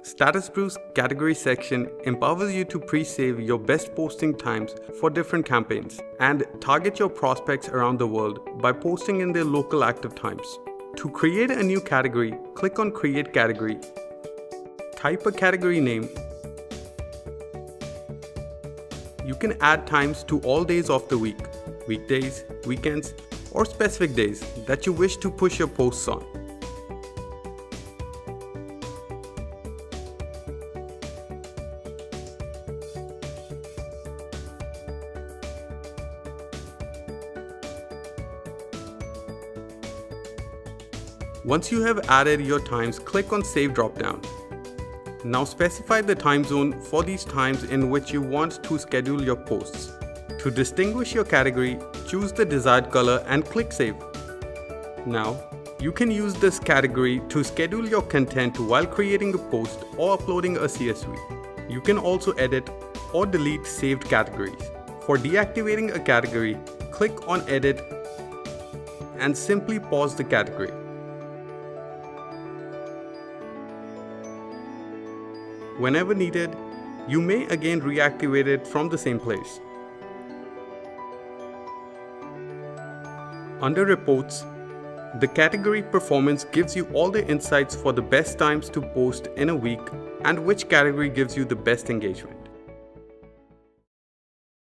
Statusbrew's category section empowers you to pre-save your best posting times for different campaigns and target your prospects around the world by posting in their local active times. To create a new category, click on Create Category. Type a category name. You can add times to all days of the week, weekdays, weekends, or specific days that you wish to push your posts on. Once you have added your times, click on Save dropdown. Now specify the time zone for these times in which you want to schedule your posts. To distinguish your category, choose the desired color and click Save. Now, you can use this category to schedule your content while creating a post or uploading a CSV. You can also edit or delete saved categories. For deactivating a category, click on Edit and simply pause the category. Whenever needed, you may again reactivate it from the same place. Under Reports, the category Performance gives you all the insights for the best times to post in a week and which category gives you the best engagement.